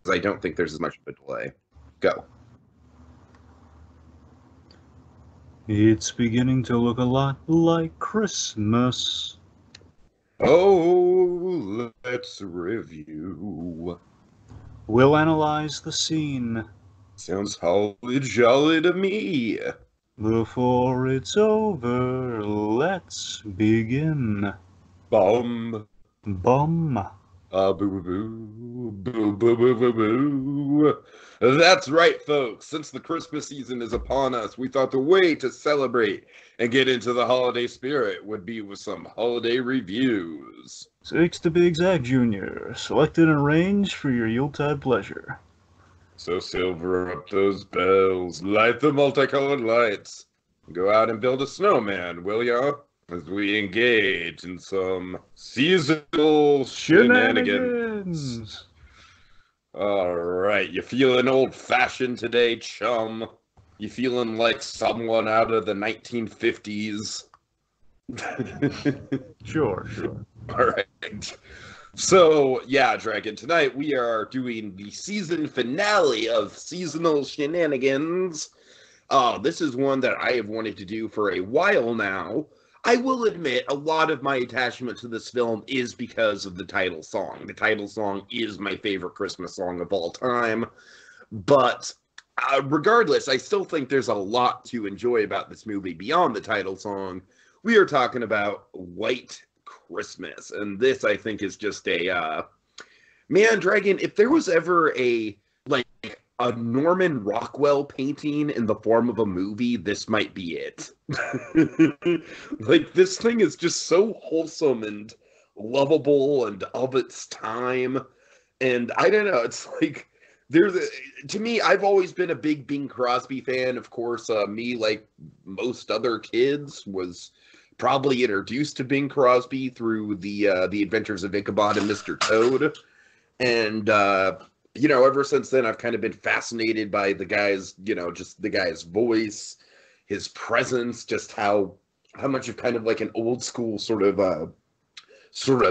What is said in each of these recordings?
I don't think there's as much of a delay. Go. It's beginning to look a lot like Christmas. Oh, let's review. We'll analyze the scene Sounds holly jolly to me. before it's over. Let's begin. Bum. Bum. Boo boo boo boo boo boo boo. That's right, folks. Since the Christmas season is upon us, we thought the way to celebrate and get into the holiday spirit would be with some holiday reviews. 6 to be exact, Junior. Selected and arranged for your Yuletide pleasure. So silver up those bells, light the multicolored lights, go out and build a snowman, will ya? As we engage in some seasonal shenanigans. All right, you feeling old-fashioned today, chum? You feeling like someone out of the 1950s? Sure. All right. So, yeah, Dragon, tonight we are doing the season finale of Seasonal Shenanigans. This is one that I have wanted to do for a while now. I will admit, a lot of my attachment to this film is because of the title song. The title song is my favorite Christmas song of all time. But regardless, I still think there's a lot to enjoy about this movie beyond the title song. We are talking about White Christmas, and this, I think, is just a man, Dragon, if there was ever a Norman Rockwell painting in the form of a movie, this might be it. Like, this thing is just so wholesome and lovable and of its time. And I don't know, it's like, to me, I've always been a big Bing Crosby fan. Of course, me, like most other kids, was probably introduced to Bing Crosby through the Adventures of Ichabod and Mr. Toad. And, ever since then, I've kind of been fascinated by the guy's, just the guy's voice, his presence, just how much of kind of like an old school sort of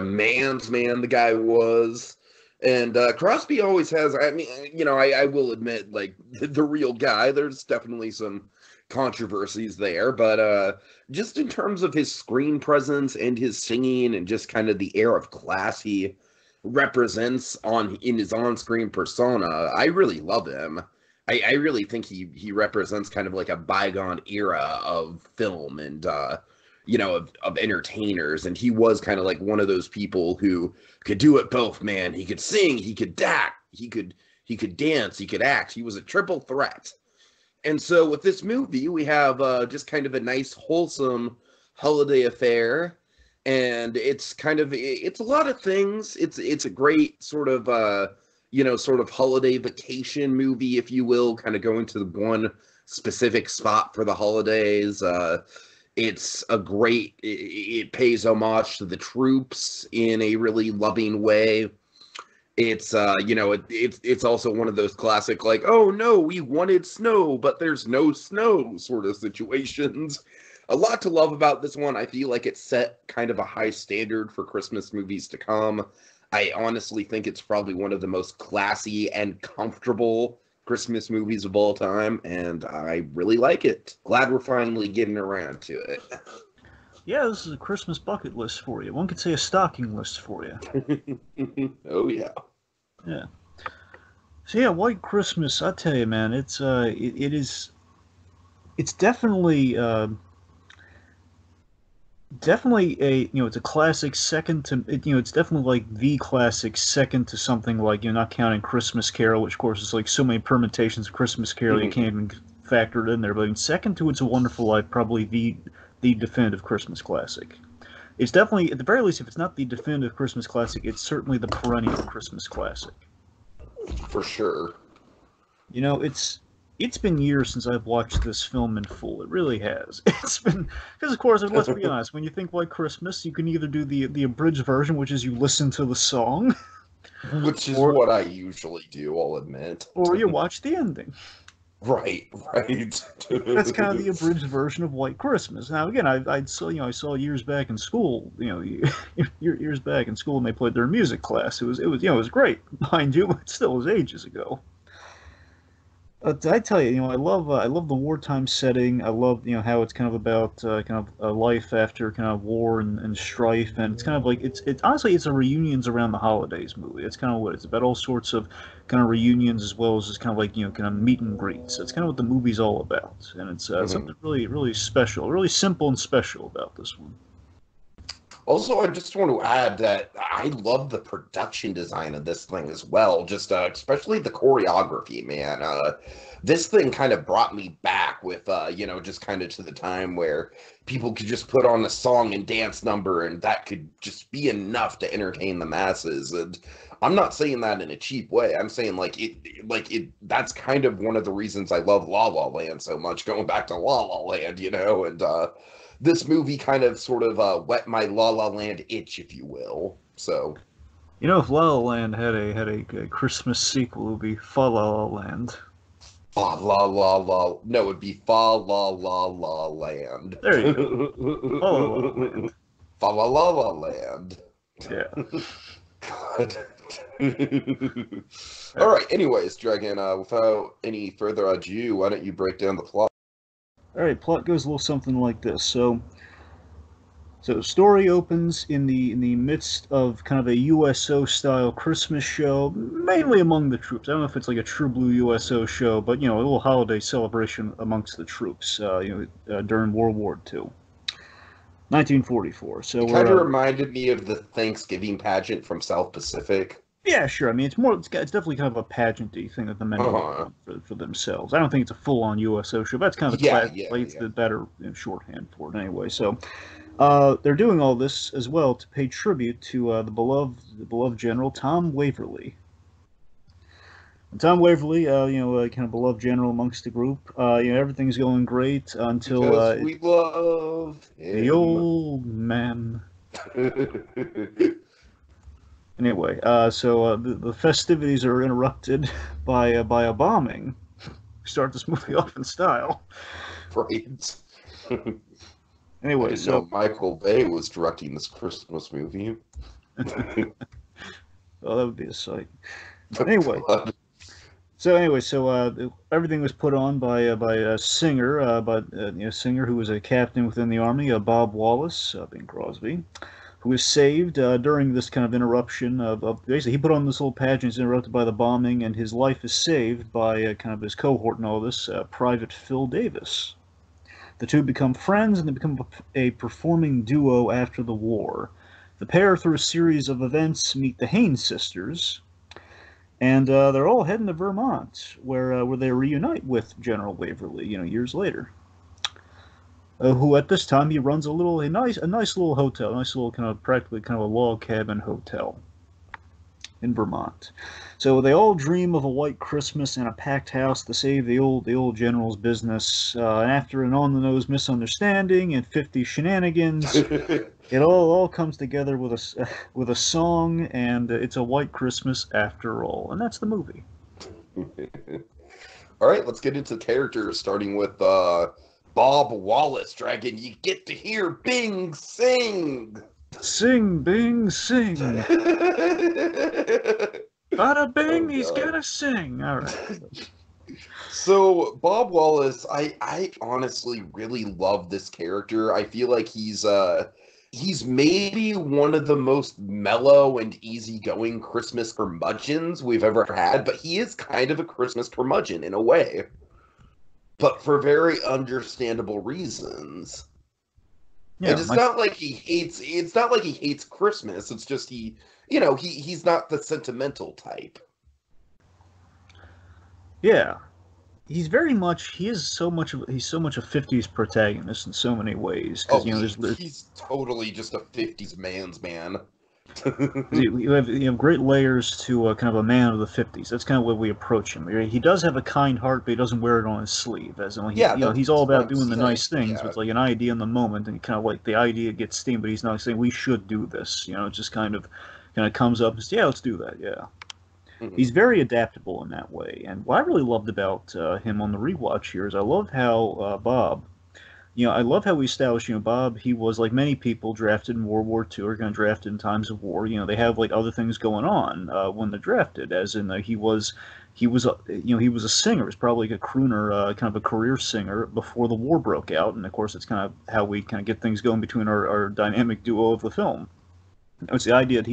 man's man the guy was. And Crosby always has, I mean, I will admit, like, the real guy, there's definitely some controversies there, but just in terms of his screen presence and his singing and just kind of the air of class he represents in his on-screen persona, I really love him. I really think he represents kind of like a bygone era of film and of entertainers, and he was kind of like one of those people who could do it both, man. He could sing, he could act, he could dance, he could act. He was a triple threat. And so with this movie, we have just kind of a nice, wholesome holiday affair. And it's a lot of things. It's a great sort of, sort of holiday vacation movie, if you will, kind of going to one specific spot for the holidays. It's a great, it pays homage to the troops in a really loving way. It's it's also one of those classic, like, oh no, we wanted snow, but there's no snow sort of situations. A lot to love about this one. I feel like it set kind of a high standard for Christmas movies to come. I honestly think it's probably one of the most classy and comfortable Christmas movies of all time, and I really like it. Glad we're finally getting around to it. Yeah, this is a Christmas bucket list for you. One could say a stocking list for you. Oh yeah. Yeah. So yeah, White Christmas. I tell you, man, it's definitely definitely it's a classic second to it's definitely like the classic second to something like, not counting Christmas Carol, which of course is like so many permutations of Christmas Carol you can't even factor it in there. But second to It's a Wonderful Life, probably the definitive Christmas classic. It's definitely, at the very least, if it's not the definitive Christmas classic, it's certainly the perennial Christmas classic. For sure. It's been years since I've watched this film in full. It really has. It's been, because of course, let's be honest, when you think White Christmas, you can either do the abridged version, which is you listen to the song, which is what I usually do, I'll admit, or you watch the ending. Right, right. That's kind of the abridged version of White Christmas. Now, again, I saw I saw years back in school, years back in school, and they played their music class. It was great, mind you, but still, it was ages ago. But I tell you, I love the wartime setting. I love, how it's kind of about kind of a life after kind of war and strife, and it's kind of like it's honestly it's a reunions around the holidays movie. It's kind of what it's about, all sorts of kind of reunions as well as just kind of like kind of meet and greets. That's kind of what the movie's all about, and it's something really special, really simple and special about this one. Also, I just want to add that I love the production design of this thing as well. Just especially the choreography, man. This thing kind of brought me back with, just kind of to the time where people could just put on a song and dance number, and that could just be enough to entertain the masses. And I'm not saying that in a cheap way. I'm saying like it. That's kind of one of the reasons I love La La Land so much. Going back to La La Land, and this movie kind of sort of whet my La La Land itch, if you will. So, If La La Land had a Christmas sequel, it would be Fa La La Land. Fa La La La. No, it'd be Fa La La La Land. There you go. Fa La La Land. Fa La La La Land. Yeah. God. All right. Anyways, Dragon. Without any further ado, why don't you break down the plot? All right, plot goes a little something like this. So the story opens in the midst of kind of a USO style Christmas show, mainly among the troops. I don't know if it's like a true blue USO show, but a little holiday celebration amongst the troops. During World War II, 1944. So it kind of reminded me of the Thanksgiving pageant from South Pacific. Yeah, sure. I mean, it's definitely kind of a pageanty thing that the men do for themselves. I don't think it's a full-on USO show, but that's kind of the better shorthand for it anyway. So, they're doing all this as well to pay tribute to the beloved General Tom Waverly. And Tom Waverly, kind of beloved general amongst the group. Everything's going great until we love him. The old man. Anyway, so the festivities are interrupted by a bombing. Start this movie off in style. Right. Anyway, so Michael Bay was directing this Christmas movie. Well, that would be a sight. Anyway, so everything was put on by a singer, singer who was a captain within the army, Bob Wallace, Bing Crosby, who was saved during this kind of interruption of basically he put on this little pageant, is interrupted by the bombing, and his life is saved by kind of his cohort and all this, Private Phil Davis. The two become friends, and they become a performing duo after the war. The pair, through a series of events, meet the Haynes sisters, and they're all heading to Vermont, where they reunite with General Waverly, years later. Who at this time he runs a nice little hotel, a nice little kind of practically kind of a log cabin hotel in Vermont. So they all dream of a white Christmas and a packed house to save the old general's business. And after an on-the-nose misunderstanding and 50 shenanigans, it all comes together with a song, and it's a white Christmas after all. And that's the movie. All right, let's get into characters, starting with Bob Wallace. Dragon, you get to hear Bing sing. Sing, Bing, sing. Bada bing, he's gotta sing. All right. So Bob Wallace, I honestly really love this character. I feel like he's maybe one of the most mellow and easygoing Christmas curmudgeons we've ever had, but he is kind of a Christmas curmudgeon in a way, but for very understandable reasons. Yeah, and it's not like he hates Christmas. It's just he's not the sentimental type. Yeah. He's so much a 50s protagonist in so many ways. He's totally just a 50s man's man. you have great layers to kind of a man of the 50s. That's kind of the way we approach him. He does have a kind heart, but he doesn't wear it on his sleeve. He's all about doing the nice things with like an idea in the moment, and kind of like the idea gets steam, but he's not saying we should do this. It just kind of comes up and says, yeah, let's do that. Yeah. He's very adaptable in that way. And what I really loved about him on the rewatch here is I loved how Bob, I love how we established, Bob, he was like many people drafted in World War II or kind of drafted in times of war. They have like other things going on when they're drafted, as in he was a singer. He's probably like a crooner, kind of a career singer before the war broke out. And of course, it's kind of how we kind of get things going between our dynamic duo of the film. It's the idea that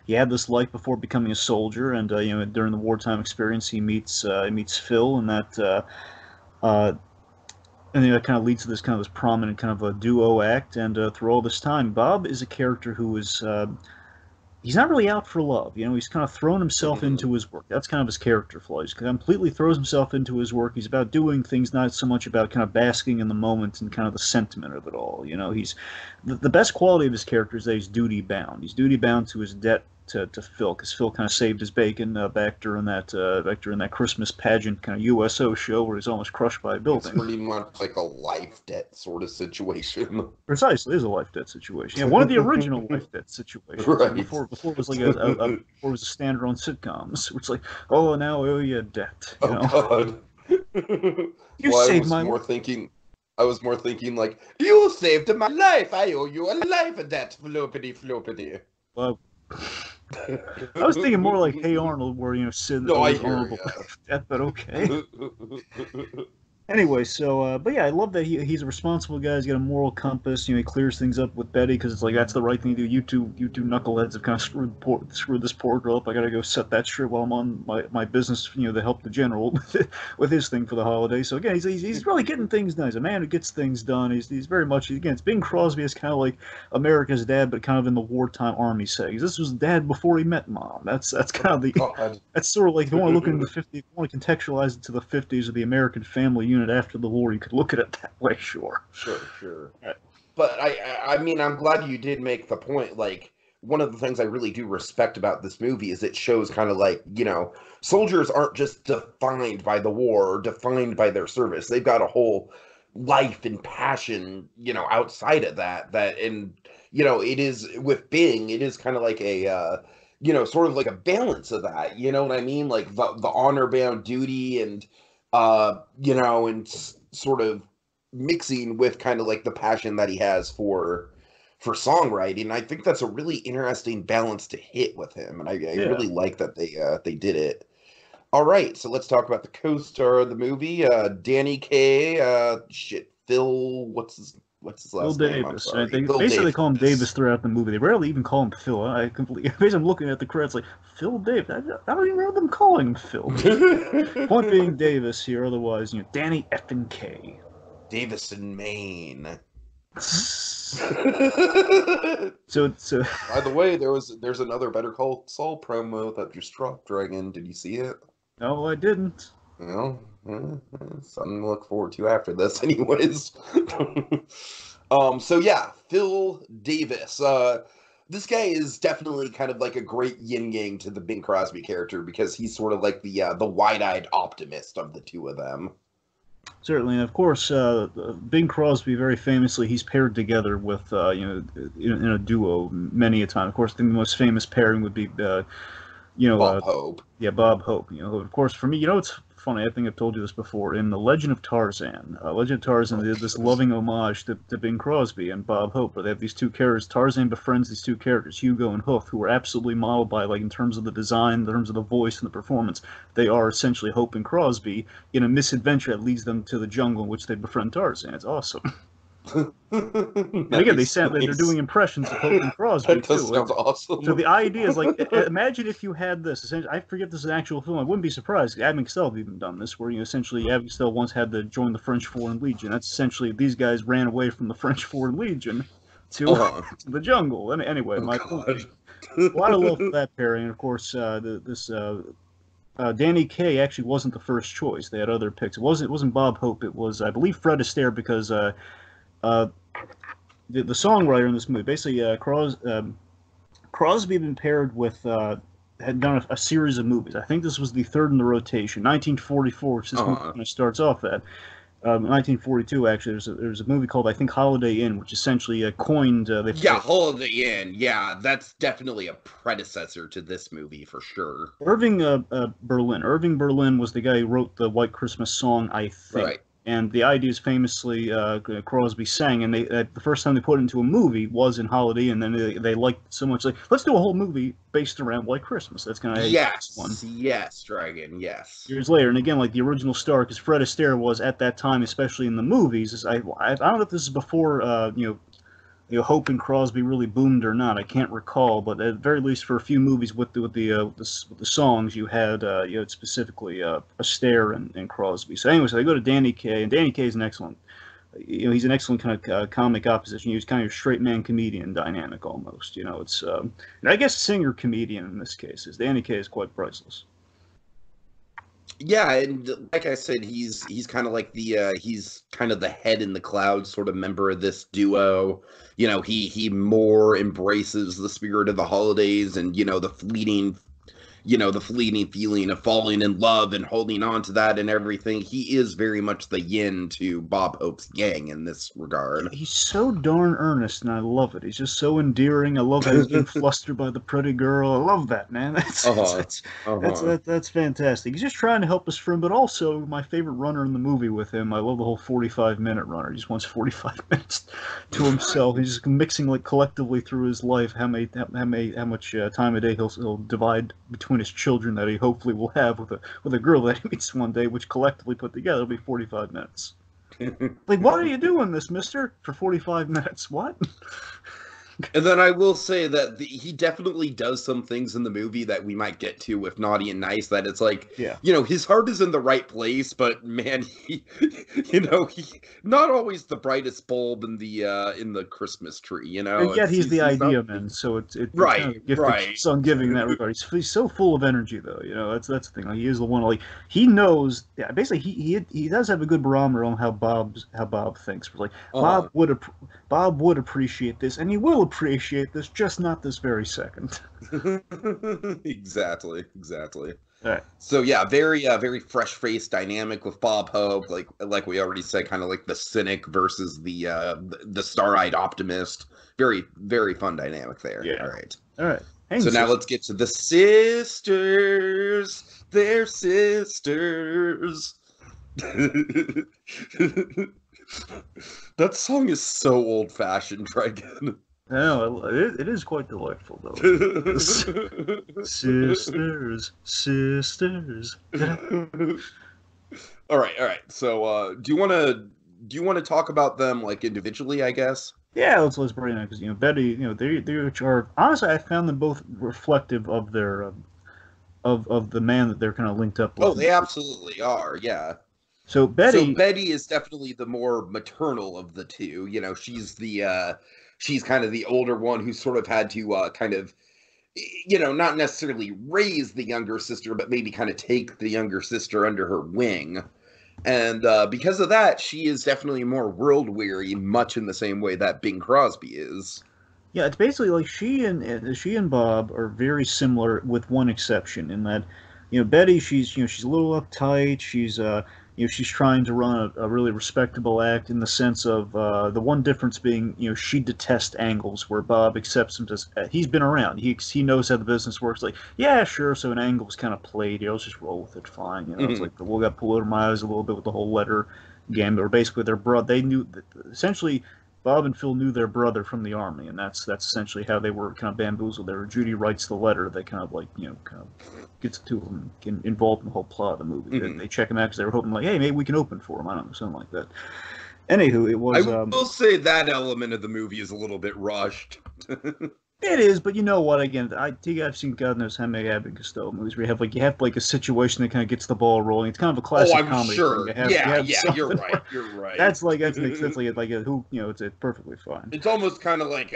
he had this life before becoming a soldier, and during the wartime experience, he meets Phil, and that kind of leads to this prominent kind of a duo act. And through all this time, Bob is a character who is he's not really out for love. He's kind of thrown himself into his work. That's kind of his character flaw. He completely throws himself into his work. He's about doing things, not so much about kind of basking in the moment and kind of the sentiment of it all. He's the best quality of his character is that he's duty bound. He's duty bound to his debt to Phil, because Phil kind of saved his bacon back during that Christmas pageant kind of USO show where he's almost crushed by a building. It's pretty much like a life debt sort of situation. Precisely, it is a life debt situation. Yeah, one of the original life debt situations. Right. Before it was like before it was a standard on sitcoms, which like, oh, now I owe you a debt. God. You saved my life. I was more thinking like, you saved my life. I owe you a life debt. Floppity. Well, I was thinking more like Hey Arnold, where Sid owes Arnold debt, but okay. Anyway, so but yeah, I love that he's a responsible guy. He's got a moral compass. He clears things up with Betty because it's like that's the right thing to do. You two knuckleheads have kind of screwed this poor girl up. I gotta go set that straight while I'm on my business. To help the general with his thing for the holiday. So again, he's really getting things done. He's a man who gets things done. He's very much it's Bing Crosby is kind of like America's dad, but kind of in the wartime army settings. This was dad before he met mom. That's kind of that's sort of like if you want to look into the 50s, if you want to contextualize it to the 50s of the American family unit after the war, you could look at it that way, sure. Sure. Right. But I mean, I'm glad you did make the point. Like, one of the things I really do respect about this movie is it shows kind of like, soldiers aren't just defined by the war or defined by their service. They've got a whole life and passion, outside of that. And, it is with Bing, it is kind of like a, sort of like a balance of that. You know what I mean? Like the honor-bound duty and, and sort of mixing with kind of like the passion that he has for songwriting. I think that's a really interesting balance to hit with him, and I really like that they did it. All right, so let's talk about the co-star of the movie, Danny Kaye. Phil. What's his last name? Davis. They call him Davis throughout the movie. They rarely even call him Phil. Basically, I'm looking at the credits like Phil Davis. I don't even know them calling him Phil. Point being Davis here. Otherwise, Danny effing Kaye. Davis in Maine. So by the way, there's another Better Call Saul promo that just dropped, Dragon. Did you see it? No, I didn't. Well, something to look forward to after this, anyways. So yeah, Phil Davis. This guy is definitely kind of like a great yin yang to the Bing Crosby character because he's sort of like the wide-eyed optimist of the two of them. Certainly, and of course, Bing Crosby, very famously, he's paired together with, in a duo many a time. Of course, I think the most famous pairing would be, Bob Hope. Yeah, Bob Hope. Of course, for me, it's funny. I think I've told you this before. In The Legend of Tarzan, they did this loving homage to Bing Crosby and Bob Hope, where they have these two characters. Tarzan befriends these two characters, Hugo and Hoof, who are absolutely modeled by, like, in terms of the design, in terms of the voice and the performance. They are essentially Hope and Crosby in a misadventure that leads them to the jungle in which they befriend Tarzan. It's awesome. And again, they're doing impressions of Hope and Crosby that does sound awesome. So the idea is like, imagine if you had this. Essentially, I forget this is an actual film. I wouldn't be surprised. Abbott Costello have even done this, where essentially Abbott Costello once had to join the French Foreign Legion. That's essentially these guys ran away from the French Foreign Legion to the jungle. And anyway, a lot of love for that pairing. And of course, Danny Kaye actually wasn't the first choice. They had other picks. It wasn't Bob Hope. It was, I believe, Fred Astaire, because the songwriter in this movie, basically, Crosby had been paired with, had done a series of movies. I think this was the third in the rotation, 1944, which this movie kind of starts off at. 1942, actually, there's a movie called, I think, Holiday Inn, which essentially coined. Yeah, Holiday Inn. Yeah, that's definitely a predecessor to this movie for sure. Irving Berlin was the guy who wrote the White Christmas song, I think. Right. And the idea is famously Crosby sang, and the first time they put it into a movie was in Holiday, and then they liked it so much, like, let's do a whole movie based around White Christmas. That's kind of one. Yes, Dragon, yes. Years later, and again, like the original star, because Fred Astaire was at that time, especially in the movies. I don't know if this is before Hope and Crosby really boomed or not. I can't recall, but at the very least, for a few movies with the songs, you had specifically Astaire and Crosby. So anyway, so they go to Danny Kaye, and Danny Kaye is an excellent. He's an excellent kind of comic opposition. He was kind of a straight man comedian dynamic almost. It's and I guess singer comedian in this case. Is Danny Kaye is quite priceless. Yeah, and like I said, he's kind of like he's kind of the head in the cloud sort of member of this duo. He more embraces the spirit of the holidays and the fleeting feeling of falling in love and holding on to that and everything. He is very much the yin to Bob Hope's gang in this regard. He's so darn earnest, and I love it. He's just so endearing. I love how he's getting flustered by the pretty girl. I love that, man. That's fantastic. He's just trying to help his friend, but also my favorite runner in the movie with him. I love the whole 45-minute runner. He just wants 45 minutes to himself. He's just mixing like collectively through his life how much time a day he'll divide between his children that he hopefully will have with a girl that he meets one day, which collectively put together will be 45 minutes. Like, why are you doing this, mister? For 45 minutes? What? And then I will say that he definitely does some things in the movie that we might get to with Naughty and Nice, that it's like, his heart is in the right place, but man, he not always the brightest bulb in the Christmas tree, And yet he's the idea man, so it's right, kind of right. So I'm giving that regard. He's so full of energy, though. That's the thing. Like, he is the one. Like, he knows. Yeah, basically, he does have a good barometer on how Bob thinks. Like, Bob would appreciate this, and he will appreciate this, just not this very second. Exactly. All right. So yeah, very fresh-faced dynamic with Bob Hope, like we already said, kind of like the cynic versus the star-eyed optimist. Very, very fun dynamic there. Yeah. All right. Hey, so now let's get to the sisters. They're sisters. That song is so old-fashioned, Dragon. No, it is quite delightful, though. Sisters. All right. So, do you want to talk about them like individually, I guess? Yeah, let's bring it in, because Betty, they are honestly, I found them both reflective of their of the man that they're kind of linked up with. Oh, they absolutely are. Yeah. So Betty is definitely the more maternal of the two. She's kind of the older one who sort of had to kind of, not necessarily raise the younger sister, but maybe kind of take the younger sister under her wing. And because of that, she is definitely more world-weary, much in the same way that Bing Crosby is. Yeah, it's basically like she and Bob are very similar, with one exception, in that, Betty, she's a little uptight. She's trying to run a really respectable act, in the sense of the one difference being, she detests angles, where Bob accepts him as he's been around. He knows how the business works. Like, yeah, sure. So an angle's kind of played. Let's just roll with it. Fine. Mm-hmm. It's like we'll got pulled over my eyes a little bit with the whole letter game. Or basically their brother. They knew essentially. Bob and Phil knew their brother from the army, and that's essentially how they were kind of bamboozled there. Judy writes the letter. They kind of gets to them, involved in the whole plot of the movie. Mm-hmm. They check him out because they were hoping, like, hey, maybe we can open for him. I don't know, something like that. Anywho, it was. I will say that element of the movie is a little bit rushed. It is, but you know what? Again, I've seen God knows how many Abbott and Costello movies where you have a situation that kind of gets the ball rolling. It's kind of a classic comedy. Sure. Thing. You're right. You're right. That's like it's perfectly fine. It's almost kind of like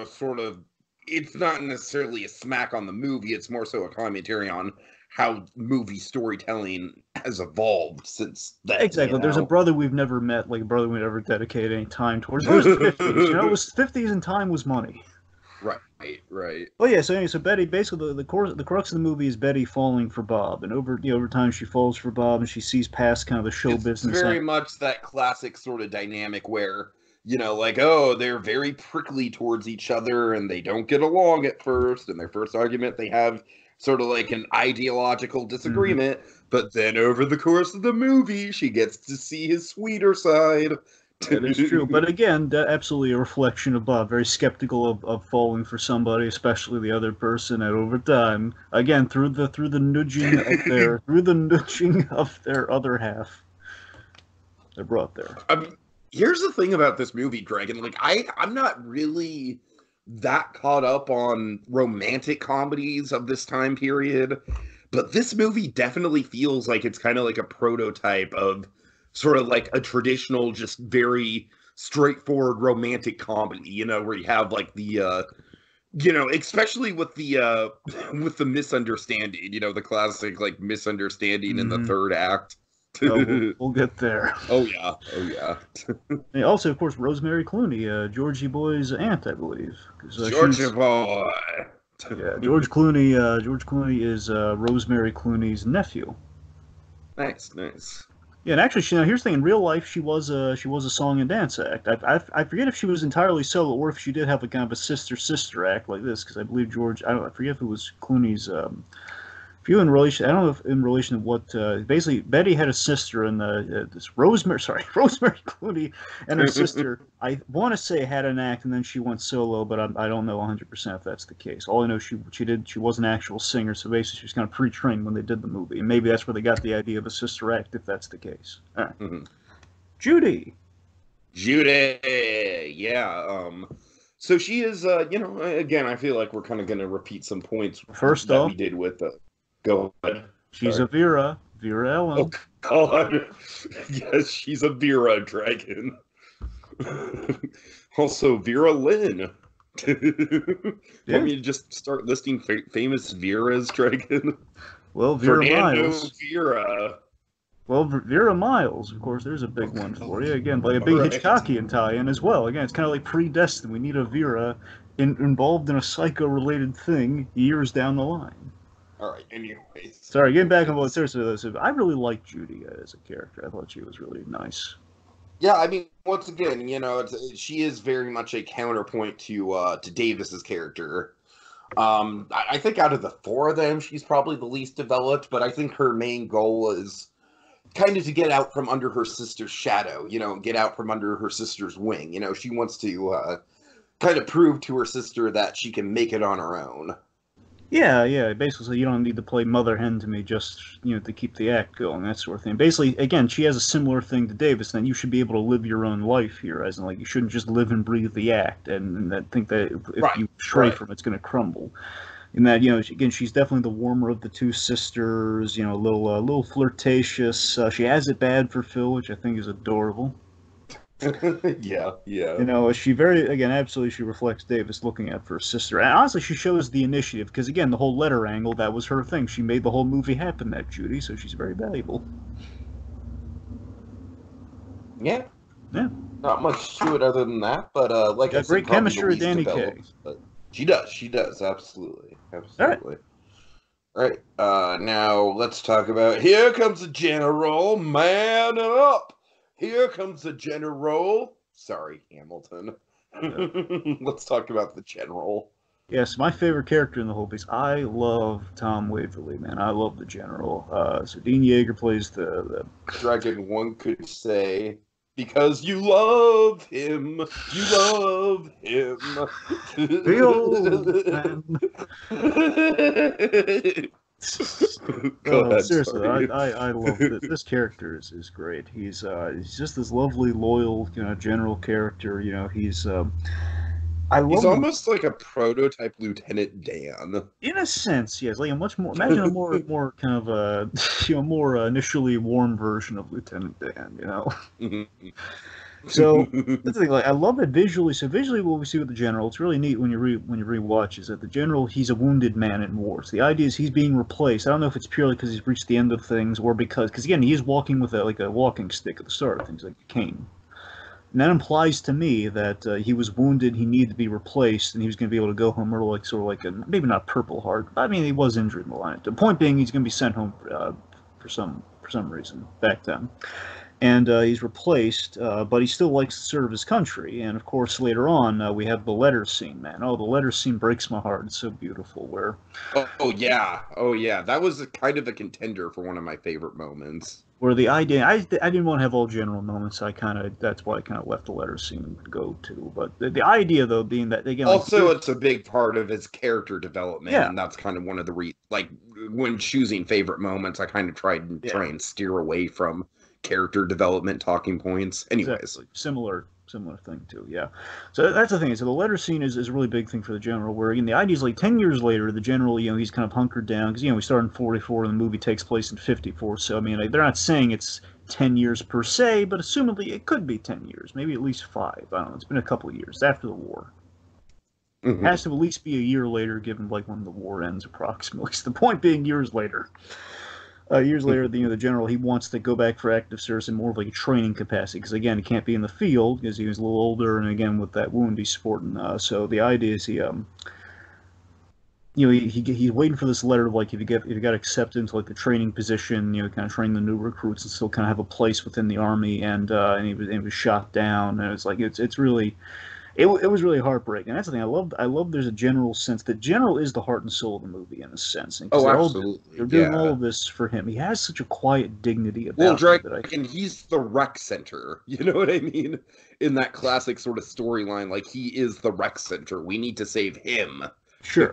sort of. It's not necessarily a smack on the movie. It's more so a commentary on how movie storytelling has evolved since then. Exactly. There's a brother we've never met, like a brother we never dedicated any time towards. It was the 50s. It was 50s, and time was money. Right, right. Well, yeah. So anyway, so Betty basically the crux of the movie is Betty falling for Bob, and over time she falls for Bob, and she sees past kind of the show It's business. very much that classic sort of dynamic where, like, oh, they're very prickly towards each other and they don't get along at first. And their first argument, they have sort of like an ideological Mhm. disagreement. But then over the course of the movie, she gets to see his sweeter side. That is true. But again, that absolutely a reflection of Bob. Very skeptical of falling for somebody, especially the other person. And over time, again, through the nudging of their other half, they're brought there. Here's the thing about this movie, Dragon. Like, I'm not really that caught up on romantic comedies of this time period, but this movie definitely feels like it's kind of like a prototype of sort of like a traditional, just very straightforward romantic comedy, where you have like the especially with the with the misunderstanding, the classic like misunderstanding in the Hmm. third act. Oh, we'll get there. Oh yeah, oh yeah. And also, of course, Rosemary Clooney, Georgie Boy's aunt, I believe. 'Cause, Georgia boy. yeah, George Clooney. George Clooney is Rosemary Clooney's nephew. Nice, nice. Yeah, and actually, here's the thing: in real life, she was a song and dance act. I forget if she was entirely solo or if she did have a kind of a sister act like this, because I believe George. I forget if it was Clooney's. If you in relation, I don't know if in relation to what. Basically, Betty had a sister, and this Rosemary, sorry, Rosemary Clooney, and her sister. I want to say had an act, and then she went solo, but I don't know 100% if that's the case. All I know she was an actual singer, so basically she was kind of pre-trained when they did the movie, and maybe that's where they got the idea of a sister act, if that's the case. All right. Mhm. Judy. Judy, yeah. So she is, again, I feel like we're kind of going to repeat some points First that we off, did with. Go ahead. she's Sorry. a Vera Oh Ellen. God, yes, she's a Vera dragon. Also, Vera Lynn. Want Yeah. me to just start listing famous Vera's dragon? Well, Vera Fernando Miles. Vera. Well, Vera Miles, of course, there's a big one for you. Again, like a big Right. Hitchcockian tie-in as well. Again, it's kind of like predestined. We need a Vera involved in a psycho-related thing years down the line. All right. Anyways, Sorry, getting back on what seriously, I really liked Judy as a character. I thought she was really nice. yeah. I mean, once again, she is very much a counterpoint to Davis's character. I think out of the four of them, she's probably the least developed, but I think her main goal is kind of to get out from under her sister's shadow, get out from under her sister's wing. She wants to kind of prove to her sister that she can make it on her own. Yeah, yeah. Basically, you don't need to play mother hen to me just to keep the act going, that sort of thing. Basically, again, she has a similar thing to Davis. Then you should be able to live your own life here, as in like you shouldn't just live and breathe the act, and that think that if Right, you stray right. from it, it's going to crumble. In that, again, she's definitely the warmer of the two sisters. A little flirtatious. She has it bad for Phil, which I think is adorable. Yeah, yeah. She very, again, absolutely, she reflects Davis looking out for her sister. And honestly, she shows the initiative because, again, the whole letter angle, that was her thing. She made the whole movie happen, that Judy, so she's very valuable. Yeah. Yeah. Not much to it other than that, but like I Got said, great probably the chemistry with least Danny Kaye. developed. But she does, absolutely, All right. absolutely. All right, now let's talk about. Here comes the general, man up. Here comes the general. Sorry, Hamilton. Let's talk about the general. Yes, my favorite character in the whole piece. I love Tom Waverly, man. I love the general. So Dean Yeager plays the Dragon, one could say, because you love him. You love him. the old man. Go ahead, Seriously, sorry. I love it. This character is great. He's just this lovely, loyal, general character. I He's love him. almost like a prototype Lieutenant Dan. In a sense, yes, like a much more imagine a more kind of more initially warm version of Lieutenant Dan. So that's the thing. Like, I love it visually. So visually, what we see with the general, it's really neat when you rewatch is that the general, he's a wounded man in war. So the idea is he's being replaced. I don't know if it's purely because he's reached the end of things or because again he is walking with a walking stick at the start of things, like a cane. And that implies to me that he was wounded, he needed to be replaced, and he was going to be able to go home or like sort of like a maybe not Purple Heart. But I mean, he was injured in the line. The point being, he's going to be sent home for some reason back then, and he's replaced, but he still likes to serve his country. And of course, later on, we have the letter scene. Man, oh, the letter scene breaks my heart. It's so beautiful. Where Oh yeah, that was kind of a contender for one of my favorite moments. where the idea I didn't want to have all general moments. That's why I kind of left the letter scene to go to. But the idea though being that again, Also, it's a big part of his character development, yeah, and that's kind of one of the like when choosing favorite moments, I kind of try and steer away from character development talking points. Anyways, exactly. Similar thing too, yeah. So that's the thing. So the letter scene is a really big thing for the general. Where again, the idea is like 10 years later, the general, you know, he's kind of hunkered down because we start in 44 and the movie takes place in 54. So I mean, like, they're not saying it's 10 years per se, but assumedly it could be 10 years, maybe at least 5. I don't know. It's been a couple of years after the war. mm-hmm. It has to at least be a year later, given like when the war ends, approximately. So the point being, years later. Years later, the general, he wants to go back for active service in more of like a training capacity because again he can't be in the field because he was a little older and again with that wound he's sporting. So the idea is he's waiting for this letter of like if you got accepted into like the training position, kind of train the new recruits and still kind of have a place within the army, and he was shot down, and it's like it's really. It was really heartbreaking. That's the thing. I love. There's a general sense that general is the heart and soul of the movie in a sense. Absolutely. They're doing all of this for him. He has such a quiet dignity about him. Dragon, he's the rec center. You know what I mean? In that classic sort of storyline, like he is the rec center. We need to save him. Sure.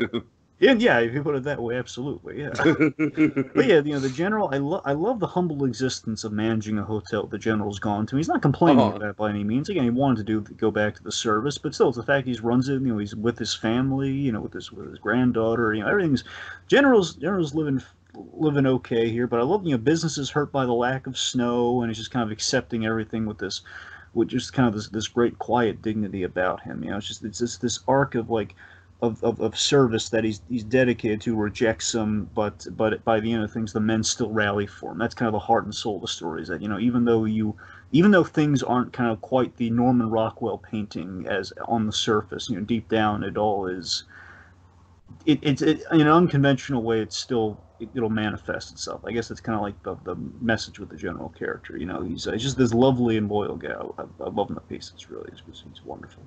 Yeah, if you put it that way, absolutely, yeah. But yeah, the general, I love the humble existence of managing a hotel the general's gone to. He's not complaining about it by any means. Again, he wanted to go back to the service, but still, it's the fact he runs it. He's with his family, with his granddaughter. Everything's general's living okay here. But I love business is hurt by the lack of snow, and he's just kind of accepting everything with just kind of this great quiet dignity about him. It's just this arc of like. Of service that he's dedicated to, rejects him, but by the end of things, the men still rally for him. That's kind of the heart and soul of the story. Is that even though things aren't kind of quite the Norman Rockwell painting as on the surface, deep down it all is. It's in an unconventional way. It'll manifest itself. I guess it's kind of like the message with the general character. He's just this lovely and loyal guy. I love him to pieces. Really, he's wonderful.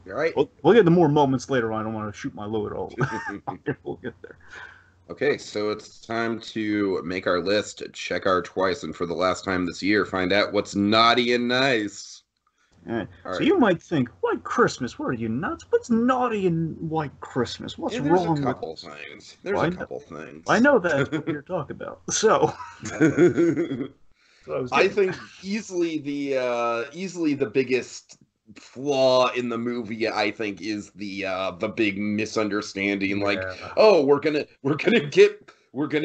All right. We'll get to more moments later on. I don't want to shoot my load all. We'll get there. Okay, so it's time to make our list, check our twice, and for the last time this year, find out what's naughty and nice. All right. So you might think, White Christmas, what are you, nuts? What's naughty in White Christmas? What's wrong with... There's a couple things. I know that's what you're talking about. So... I think easily the biggest flaw in the movie, I think, is the big misunderstanding. Like, oh, we're gonna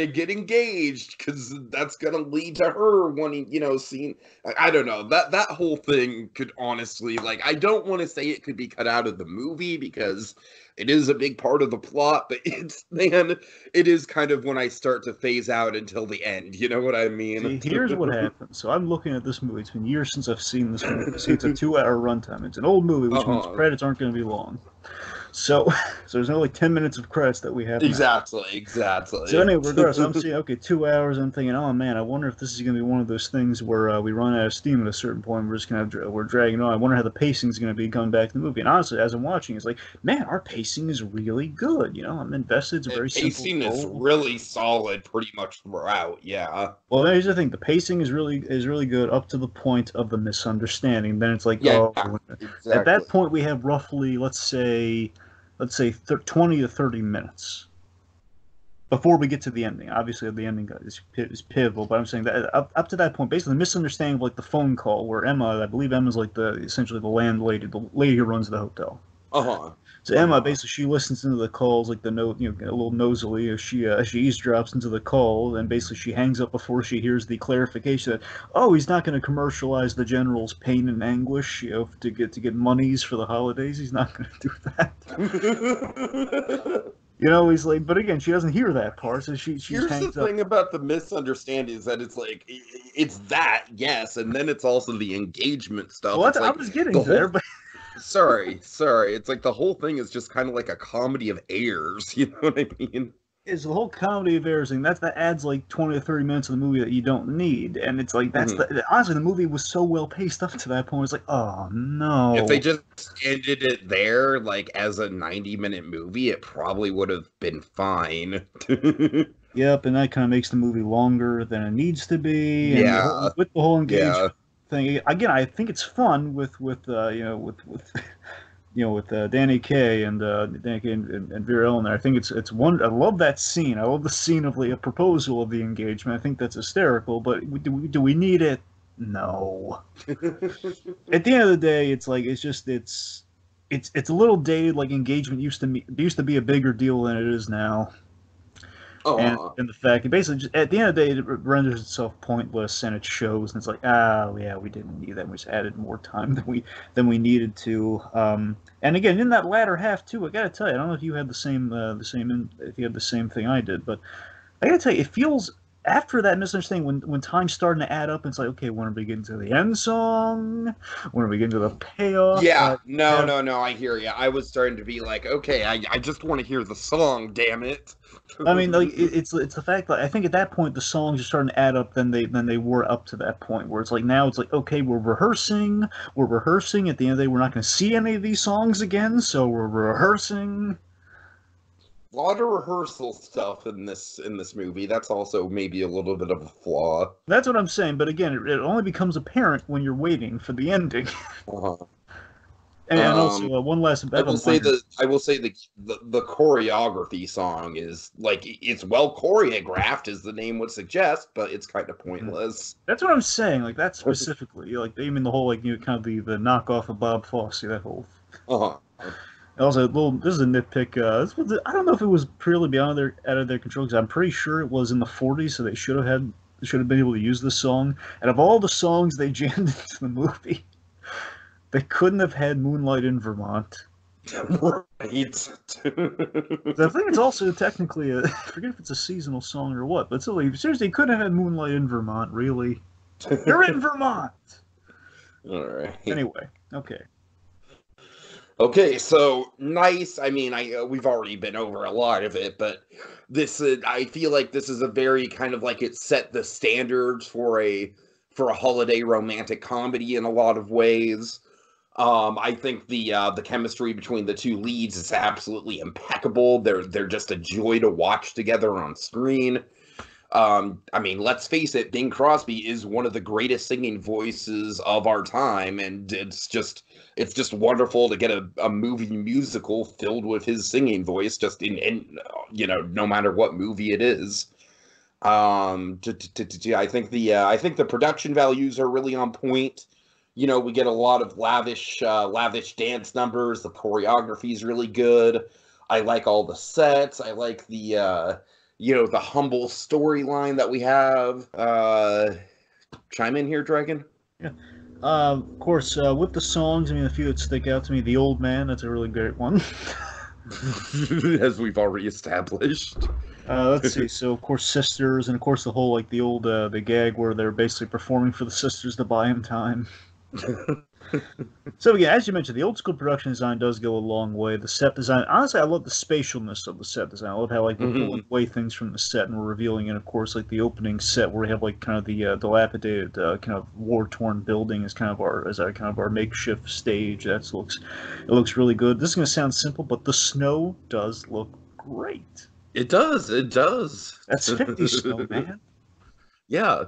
get engaged because that's gonna lead to her wanting, seeing. I don't know, that whole thing could honestly, like, I don't want to say it could be cut out of the movie because it is a big part of the plot, but it is kind of when I start to phase out until the end. You know what I mean? See, here's what happens. So I'm looking at this movie. It's been years since I've seen this movie. See, it's a 2-hour runtime. It's an old movie, which means credits aren't going to be long. So there's only 10 minutes of credits that we have now. Exactly. So anyway, regardless, I'm seeing, 2 hours, I'm thinking, oh man, I wonder if this is going to be one of those things where we run out of steam at a certain point, we're just kind of, we're dragging on. I wonder how the pacing is going to be coming back to the movie. And honestly, as I'm watching, it's like, man, our pacing is really good. I'm invested. It's a very simple pacing is really solid pretty much throughout, yeah. Well, here's the thing. The pacing is really good up to the point of the misunderstanding. Then it's like, exactly. At that point, we have roughly, let's say 20 to 30 minutes before we get to the ending. Obviously, the ending is pivotal, but I'm saying that up to that point, basically, the misunderstanding of like the phone call where I believe Emma's like essentially the landlady, the lady who runs the hotel. So Emma, basically, she listens into the calls, like the note, a little nosily, as she eavesdrops into the call, and basically she hangs up before she hears the clarification that, oh, he's not going to commercialize the general's pain and anguish, to get monies for the holidays. He's not going to do that. You know, he's like, but again, she doesn't hear that part, so she Here's the hangs up. thing about the misunderstanding is that it's like it's that, yes, and then it's also the engagement stuff. Well, It's I like was getting the whole there, but sorry. It's like the whole thing is just kind of like a comedy of errors, you know what I mean? it's the whole comedy of everything. That adds like 20 to 30 minutes of the movie that you don't need, and it's like that's Mhm. the honestly the movie was so well paced up to that point. It's like, oh If they no. just ended it there, like as a 90-minute movie, it probably would have been fine. Yep, and that kind of makes the movie longer than it needs to be, and Yeah, with the whole yeah. engagement thing. Again, I think it's fun with with Danny Kaye and and Vera Ellen there. I think it's one. I love that scene. I love the scene of a proposal of the engagement. I think that's hysterical. But do we need it? No. At the end of the day, it's like it's a little dated. Like engagement used to be a bigger deal than it is now. Oh, And the fact that basically just, at the end of the day it renders itself pointless and it shows and it's like yeah, we didn't need that, we just added more time than we needed to, and again in that latter half too, I gotta tell you, I don't know if you had if you had the same thing I did, but I gotta tell you, it feels after that misunderstanding when time's starting to add up, it's like, okay, when are we getting to the end song, when are we getting to the payoff, yeah. you No, have no, no. I hear you. I was starting to be like, okay, I just want to hear the song. Damn it. I mean, like it's the fact that I think at that point the songs are starting to add up than they were up to that point. Where it's like now it's like, okay, we're rehearsing. At the end of the day, we're not going to see any of these songs again, so we're rehearsing. A lot of rehearsal stuff in this movie. That's also maybe a little bit of a flaw. That's what I'm saying. But again, it only becomes apparent when you're waiting for the ending. Uh-huh. And also one last I I have a will say minor. the choreography song is like it's well choreographed as the name would suggest, but it's kind of pointless. That's what I'm saying. Like that specifically. Like they mean the whole like kind of the knockoff of Bob Fosse. That whole. Uh-huh. Also, this is a nitpick. I don't know if it was purely beyond their out of their control because I'm pretty sure it was in the '40s, so they should have been able to use this song. And of all the songs they jammed into the movie, they couldn't have had "Moonlight in Vermont." Right. I think it's also technically I forget if it's a seasonal song or what, but still, seriously, you couldn't have had "Moonlight in Vermont." Really, you're in Vermont. All right. Anyway, okay. Okay, so nice. I mean, I we've already been over a lot of it, but this I feel like this is a very kind of like it set the standards for a holiday romantic comedy in a lot of ways. I think the chemistry between the two leads is absolutely impeccable. They're just a joy to watch together on screen. I mean, let's face it, Bing Crosby is one of the greatest singing voices of our time, and it's just wonderful to get a movie musical filled with his singing voice, just in you know, no matter what movie it is. I think the production values are really on point. You know, we get a lot of lavish dance numbers. The choreography is really good. I like all the sets. I like the you know, the humble storyline that we have. Chime in here, Dragon. Yeah. Of course, with the songs, I mean, a few that stick out to me. "The Old Man," that's a really great one. As we've already established. Let's see. So, of course, "Sisters," and of course the whole like the old the gag where they're basically performing for the sisters to buy him time. So again, as you mentioned, the old school production design does go a long way. The set design, honestly, I love the spatialness of the set design. I love how like we're pulling away things from the set and we're revealing it. Of course, like the opening set where we have like kind of the dilapidated, kind of war torn building as kind of our makeshift stage. It looks really good. This is going to sound simple, but the snow does look great. It does. It does. That's 50 snow, man. Yeah.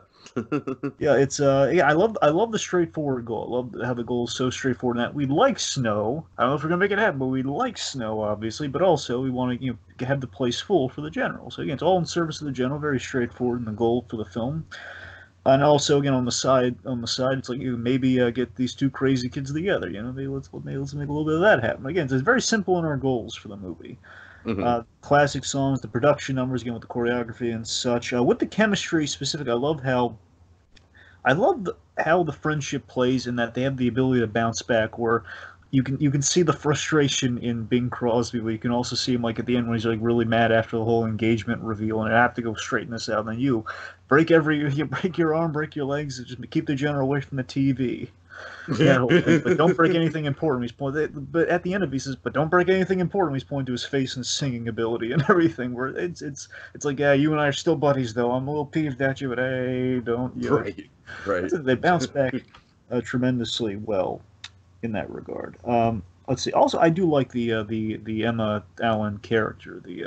Yeah, it's I love the straightforward goal. I love how the goal is so straightforward. And that we like snow. I don't know if we're gonna make it happen, but we like snow, obviously. But also we want to have the place full for the general. So again, it's all in service of the general. Very straightforward in the goal for the film. And also again on the side, it's like you maybe get these two crazy kids together. You know, maybe let's make a little bit of that happen. Again, it's very simple in our goals for the movie. Mhm. Classic songs, the production numbers, again with the choreography and such. With the chemistry specific, I love how the friendship plays in that they have the ability to bounce back. Where you can see the frustration in Bing Crosby, but you can also see him like at the end when he's like really mad after the whole engagement reveal, and I have to go straighten this out. And then you break your arm, break your legs, just keep the general away from the TV. Yeah, whole thing. But don't break anything important. He's pointing, but at the end of it, he says, "But don't break anything important." He's pointing to his face and singing ability and everything. Where it's like, yeah, you and I are still buddies, though. I'm a little peeved at you, but hey, don't you? Right. They bounce back tremendously well in that regard. Let's see. Also, I do like the Emma Allen character. The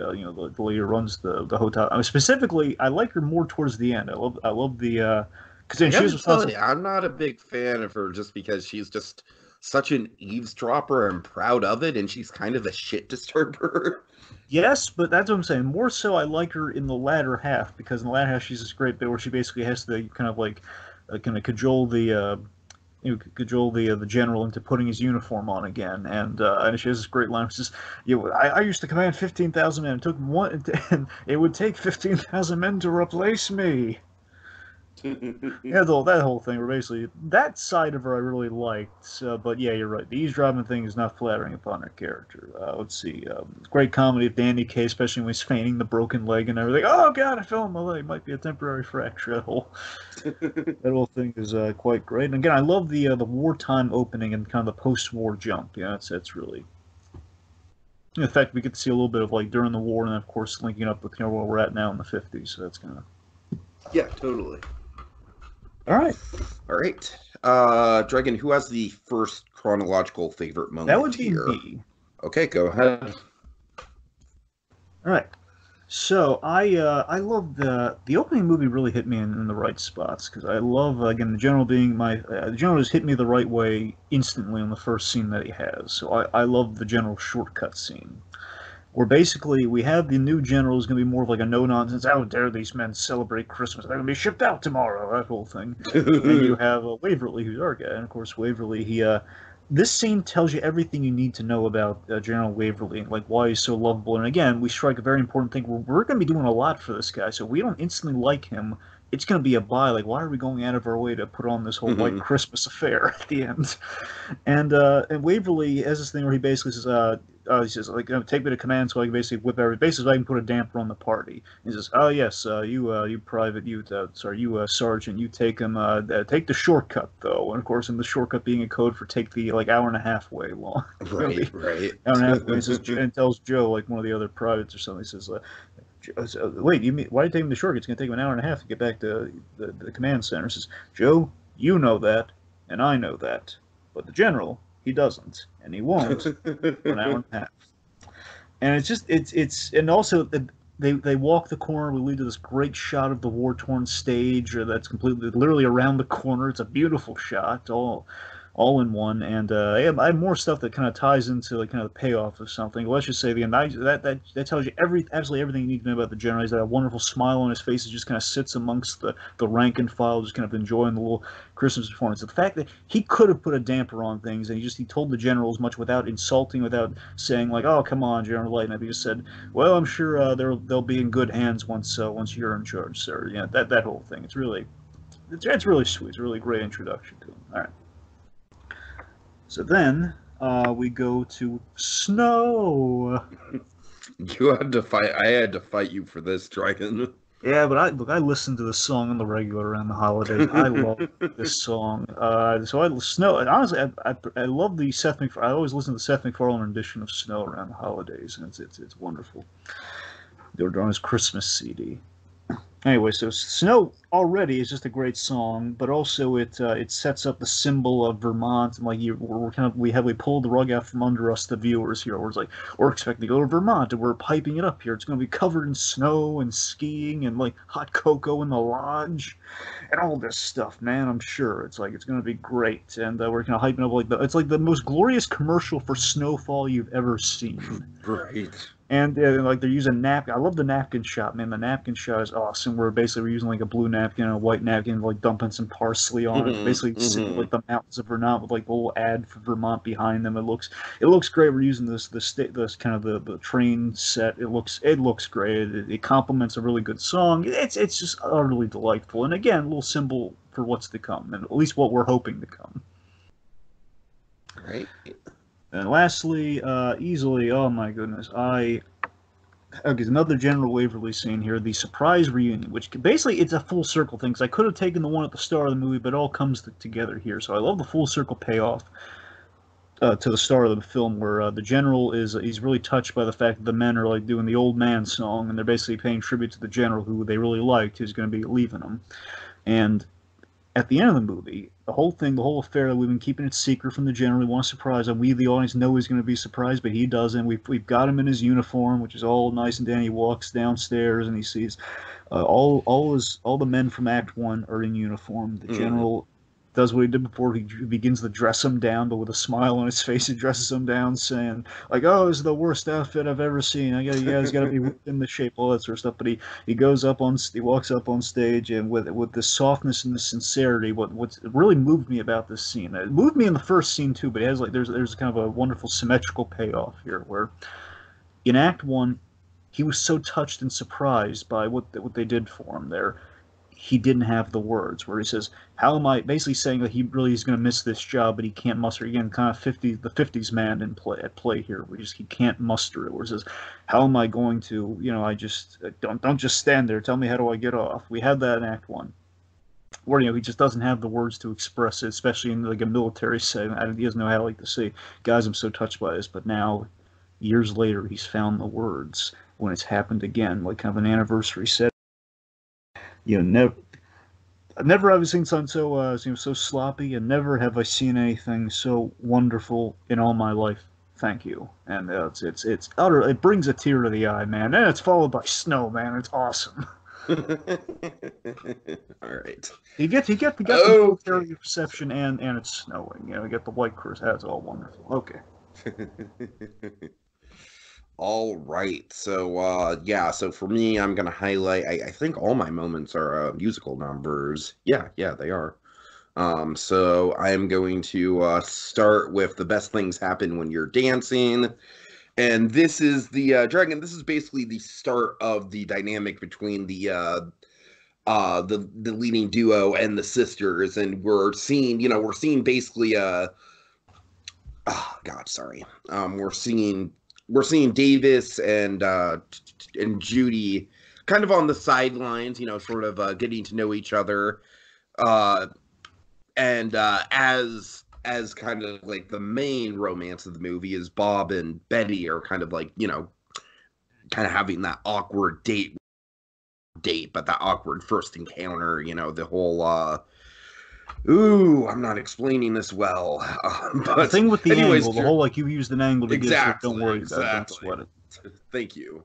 lady who runs the hotel. I mean, specifically, I like her more towards the end. I love the because then she was responsible. I'm not a big fan of her just because she's just such an eavesdropper and proud of it, and she's kind of a shit disturber. Yes, but that's what I'm saying. More so, I like her in the latter half because in the latter half she's this great bit where she basically has to kind of like kind of cajole the general into putting his uniform on again, and she has this great line. She says, I used to command 15,000 men. It took one, and it would take 15,000 men to replace me." Yeah, that whole thing, where basically that side of her I really liked, but yeah, you're right. The eavesdropping thing is not flattering upon her character. Let's see, great comedy of Danny Kaye, especially when he's feigning the broken leg and everything. Oh God, I fell on my leg. Might be a temporary fracture. That whole thing is quite great. And again, I love the wartime opening and kind of the post-war jump. Yeah, that's really. In fact, we get to see a little bit of like during the war, and of course linking up with where we're at now in the '50s. So that's kind of. Yeah, totally. All right. Dragon, who has the first chronological favorite moment? That would be here? me. Okay, go ahead. All right. So I love the opening movie. Really hit me in the right spots because I love again the general being the general has hit me the right way instantly on the first scene that he has. So I love the general shortcut scene. Where basically we have the new general is going to be more of like a no-nonsense, how dare these men celebrate Christmas, they're going to be shipped out tomorrow, that whole thing. And you have Waverly, who's our guy, and of course Waverly, this scene tells you everything you need to know about General Waverly, like why he's so lovable, and again, we strike a very important thing, we're going to be doing a lot for this guy, so if we don't instantly like him, it's going to be a buy, like why are we going out of our way to put on this whole white Christmas affair at the end? And Waverly has this thing where he basically says, he says, like, take me to command so I can basically whip every bases. So I can put a damper on the party. He says, oh yes, you private, you sergeant, you take him, take the shortcut though. And of course, in the shortcut being a code for take the like hour and a half way long. Right. Hour and a half way. He says, and tells Joe, like one of the other privates or something. He says, wait, why are you taking the shortcut? It's going to take him an hour and a half to get back to the command center. He says, Joe, you know that, and I know that, but the general, he doesn't, and he won't for an hour and a half. And and also they walk the corner. We lead to this great shot of the war-torn stage that's completely, literally around the corner. It's a beautiful shot, all in one. And I have more stuff that kind of ties into like kind of the payoff of something. Let's just say that tells you absolutely everything you need to know about the general. He's got a wonderful smile on his face. He just kind of sits amongst the rank and file, just kind of enjoying the little Christmas performance. The fact that he could have put a damper on things, and he told the general as much without insulting, without saying like, "Oh, come on, General, lighten up." He just said, "Well, I'm sure they'll be in good hands once you're in charge, sir." Yeah, that whole thing. It's really sweet. It's a really great introduction to him. All right. So then we go to snow. You had to fight. I had to fight you for this, Dragon. Yeah, but I listen to this song on the regular around the holidays. I love this song. Snow. And honestly, I love the Seth MacFarlane. I always listen to the Seth MacFarlane rendition of Snow around the holidays, and it's wonderful. They were on his Christmas CD. Anyway, so Snow already is just a great song, but also it sets up the symbol of Vermont, and like we heavily pulled the rug out from under us, the viewers here. Where it's like we're expecting to go to Vermont, and we're piping it up here. It's going to be covered in snow and skiing and like hot cocoa in the lodge, and all this stuff. Man, I'm sure it's going to be great, and we're kind of hyping up it's like the most glorious commercial for snowfall you've ever seen. Right. And like they're using napkin. I love the napkin shot, man. The napkin shot is awesome. We're using like a blue napkin and a white napkin, like dumping some parsley on it. Basically, sitting like the mountains of Vermont with like the little ad for Vermont behind them. It looks great. We're using this kind of the train set. It looks great. It complements a really good song. It's just utterly delightful. And again, a little symbol for what's to come, and at least what we're hoping to come. Right. And lastly, easily, oh my goodness, okay, another General Waverly scene here, the surprise reunion, which basically it's a full circle thing. Because I could have taken the one at the start of the movie, but it all comes together here. So I love the full circle payoff to the start of the film, where the general he's really touched by the fact that the men are like doing the old man song, and they're basically paying tribute to the general who they really liked, who's going to be leaving them. And at the end of the movie, the whole thing, the whole affair that we've been keeping it secret from the general, we want to surprise him. We, the audience, know he's going to be surprised, but he doesn't. We've got him in his uniform, which is all nice and dandy. He walks downstairs and he sees all the men from Act One are in uniform. The general does what he did before. He begins to dress him down, but with a smile on his face, he dresses him down, saying like, "Oh, this is the worst outfit I've ever seen. You guys got to be in the shape, all that sort of stuff." But he walks up on stage, and with the softness and the sincerity, what really moved me about this scene, it moved me in the first scene too, but it has like there's kind of a wonderful symmetrical payoff here, where in Act One, he was so touched and surprised by what they did for him there. He didn't have the words where he says, "How am I?" Basically saying that he really is going to miss this job, but he can't muster again. Kind of the '50s man in play at play here, where he can't muster it. Where he says, "How am I going to? I just don't just stand there. Tell me, how do I get off?" We had that in Act One, where he just doesn't have the words to express it, especially in like a military setting. He doesn't know how to say, "Guys, I'm so touched by this." But now, years later, he's found the words when it's happened again, like kind of an anniversary set. Never, never have I seen something so sloppy, and never have I seen anything so wonderful in all my life. Thank you. And it's utter. It brings a tear to the eye, man. And it's followed by snow, man. It's awesome. All right. You get the military reception, and it's snowing. You get the white Chris. That's all wonderful. Okay. All right. So yeah, so for me, I'm gonna highlight I think all my moments are musical numbers. Yeah, they are. So I am going to start with the best things happen when you're dancing. And this is the Dragon, this is basically the start of the dynamic between the leading duo and the sisters. And we're seeing basically oh God, sorry. We're seeing Davis and Judy kind of on the sidelines, sort of getting to know each other, and as kind of like the main romance of the movie is Bob and Betty are kind of like kind of having that awkward date, but that awkward first encounter, the whole ooh, I'm not explaining this well. But the thing with the anyways, angle, the whole like you used an angle to exactly, get, don't worry exactly. about it, don't sweat it. Thank you.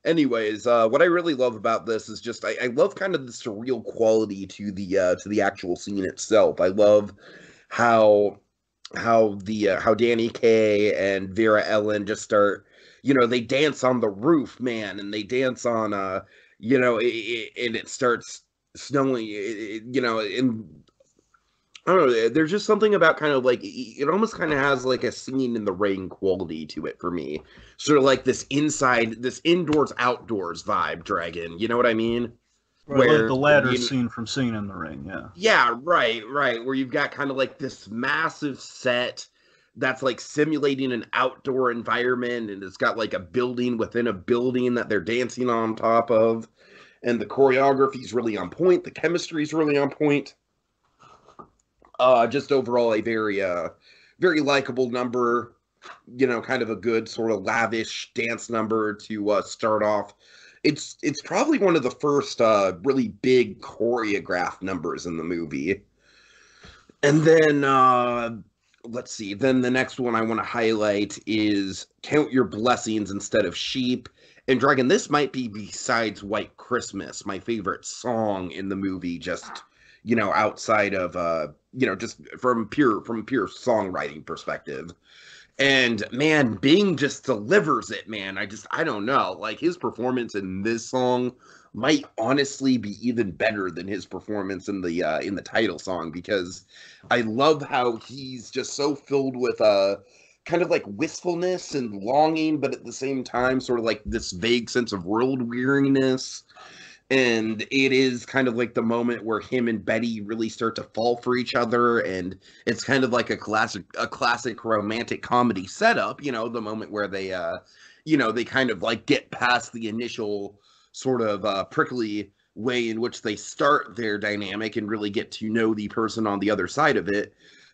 Anyways, what I really love about this is just I love kind of the surreal quality to the actual scene itself. I love how Danny Kaye and Vera Ellen just start, they dance on the roof, man, and they dance on and it starts snowing, and I don't know. There's just something about kind of like it almost kind of has like a singing in the rain quality to it for me. Sort of like this indoors outdoors vibe, Dragon. You know what I mean? Right, like Where the ladder scene from Singing in the Rain, yeah. yeah, right. Where you've got kind of like this massive set that's like simulating an outdoor environment, and it's got like a building within a building that they're dancing on top of, and the choreography is really on point. The chemistry is really on point. Just overall a very likable number, kind of a good sort of lavish dance number to start off. It's probably one of the first really big choreographed numbers in the movie. And then let's see. Then the next one I want to highlight is "Count Your Blessings Instead of Sheep." And Dragon, this might be, besides White Christmas, my favorite song in the movie, just outside of just from pure songwriting perspective. And man, Bing just delivers it, man. I don't know. Like his performance in this song might honestly be even better than his performance in the title song, because I love how he's just so filled with kind of like wistfulness and longing, but at the same time sort of like this vague sense of world weariness. And it is kind of like the moment where him and Betty really start to fall for each other, and it's kind of like a classic romantic comedy setup, the moment where they kind of like get past the initial sort of prickly way in which they start their dynamic and really get to know the person on the other side of it.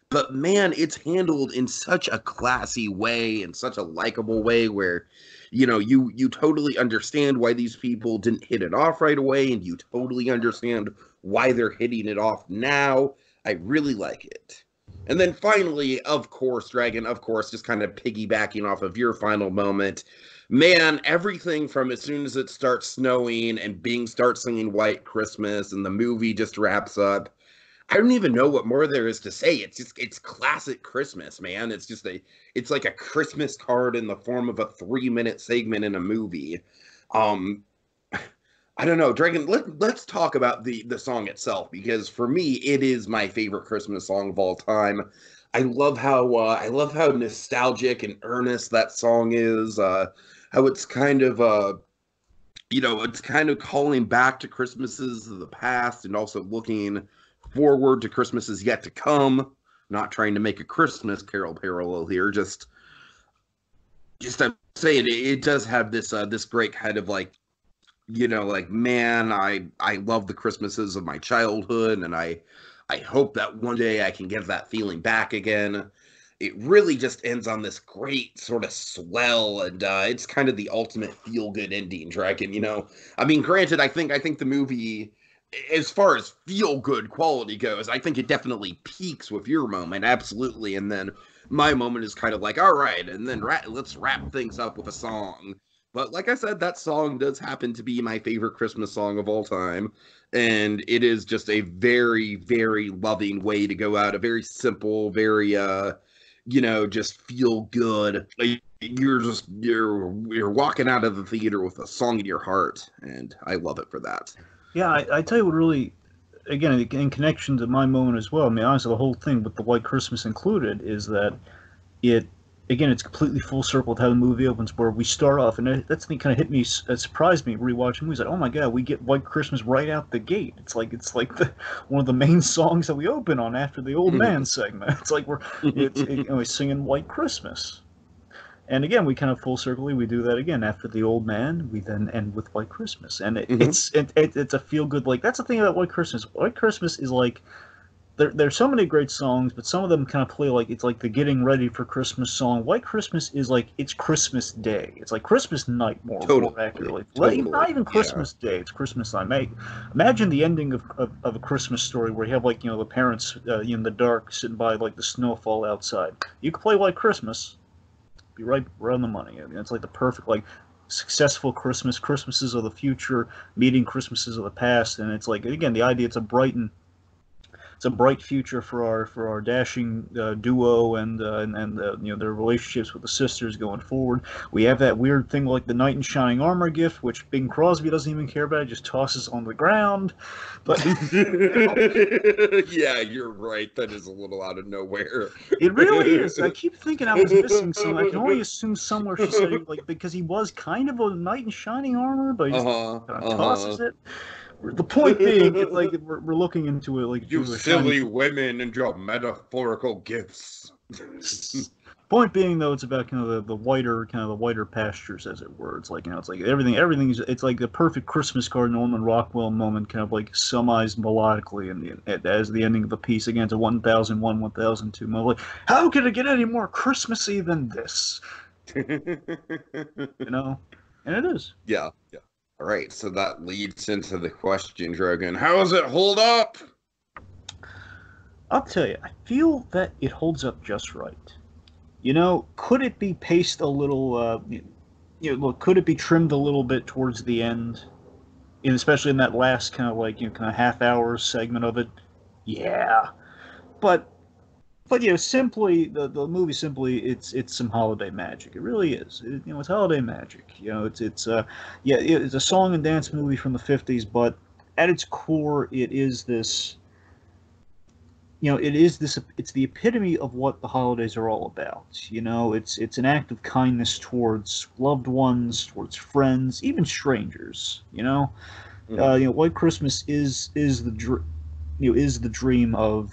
But man, it's handled in such a classy way and such a likable way where you totally understand why these people didn't hit it off right away, and you totally understand why they're hitting it off now. I really like it. And then finally, of course, Dragon, of course, just kind of piggybacking off of your final moment, man, everything from as soon as it starts snowing and Bing starts singing White Christmas and the movie just wraps up, I don't even know what more there is to say. It's classic Christmas, man. It's like a Christmas card in the form of a 3-minute segment in a movie. Um, I don't know, Dragon. Let's talk about the song itself, because for me, it is my favorite Christmas song of all time. I love how nostalgic and earnest that song is. How it's kind of it's kind of calling back to Christmases of the past and also looking forward to Christmases yet to come. Not trying to make a Christmas Carol parallel here, just I'm saying it does have this great kind of like, like, man, I love the Christmases of my childhood, and I hope that one day I can get that feeling back again. It really just ends on this great sort of swell, and it's kind of the ultimate feel good ending, Dragon. I mean, granted, I think the movie, as far as feel good quality goes, I think it definitely peaks with your moment, absolutely, and then my moment is kind of like, all right, and then let's wrap things up with a song. But like I said, that song does happen to be my favorite Christmas song of all time, and it is just a very, very loving way to go out. A very simple, very just feel good. Like, you're walking out of the theater with a song in your heart, and I love it for that. Yeah, I tell you what really, again, in connection to my moment as well, I mean, honestly, the whole thing with the White Christmas included is that it, again, it's completely full circle with how the movie opens, where we start off, and that's the thing kind of hit me, it surprised me rewatching movies, like, oh my god, we get White Christmas right out the gate. It's like one of the main songs that we open on after the old man segment. It's like we're singing White Christmas. And again, we kind of full circle. We do that again after the old man. We then end with White Christmas, and it's a feel good. Like, that's the thing about White Christmas. White Christmas is like there's so many great songs, but some of them kind of play like it's like the getting ready for Christmas song. White Christmas is like it's Christmas Day. It's like Christmas night more accurately. Totally. Not even Christmas Day. It's Christmas night. Imagine the ending of a Christmas story where you have like the parents in the dark sitting by like the snowfall outside. You could play White Christmas. Be right on the money. I mean, it's like the perfect like successful Christmases of the future meeting Christmases of the past, and it's like again the idea it's a bright future for our dashing duo and their relationships with the sisters going forward. We have that weird thing like the knight in shining armor gift, which Bing Crosby doesn't even care about; it just tosses on the ground. But yeah, you're right. That is a little out of nowhere. It really is. I keep thinking I was missing some. I can only assume somewhere she said like because he was kind of a knight in shining armor, but he just kind of tosses it. The point being, it's like we're looking into it like you silly women and your metaphorical gifts. Point being, though, it's about kind of the whiter pastures, as it were. It's like it's like everything's it's like the perfect Christmas card Norman Rockwell moment, kind of like summarized melodically as the ending of the piece. Again, it's a 1001, 1002 moment. Like, how could it get any more Christmassy than this? And it is. Yeah. All right, so that leads into the question, Dragon. How does it hold up? I'll tell you, I feel that it holds up just right. Could it be paced a little, could it be trimmed a little bit towards the end? And especially in that last kind of half-hour segment of it? Yeah. But simply the movie it's some holiday magic. It really is. It's holiday magic. It's a song and dance movie from the 50s, but at its core, it is this. It's the epitome of what the holidays are all about. It's an act of kindness towards loved ones, towards friends, even strangers. White Christmas is is the dream of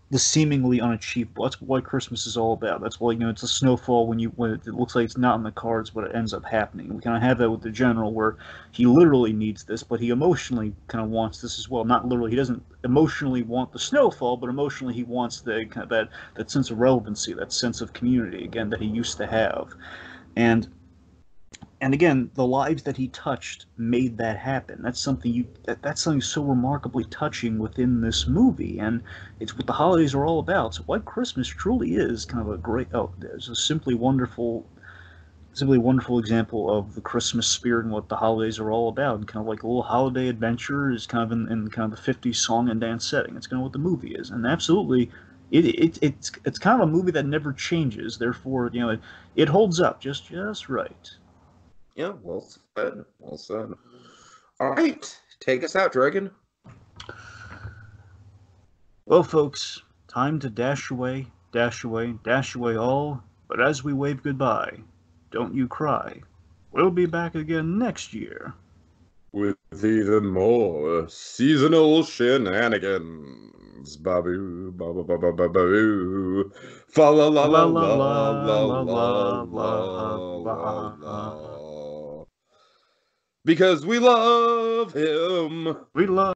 the seemingly unachievable. That's what White Christmas is all about. That's why it's a snowfall when it looks like it's not in the cards, but it ends up happening. We kind of have that with the general, where he literally needs this, but he emotionally kind of wants this as well. Not literally, he doesn't emotionally want the snowfall, but emotionally he wants the kind of that sense of relevancy, that sense of community again that he used to have, and again, the lives that he touched made that happen. That's something so remarkably touching within this movie, and it's what the holidays are all about. So White Christmas truly is kind of a great, there's a simply wonderful example of the Christmas spirit and what the holidays are all about. And kind of like a little holiday adventure is kind of in kind of the '50s song and dance setting. It's kind of what the movie is, and absolutely. It's kind of a movie that never changes. Therefore, it holds up just right. Yeah, well said. Well said. All right, take us out, Dragon. Well, folks, time to dash away, dash away, dash away all. But as we wave goodbye, don't you cry. We'll be back again next year. With even more seasonal shenanigans. Babu, babu, babu, babu. Fa la la la La la la la la la la la la la la la. la. Because we love him. We love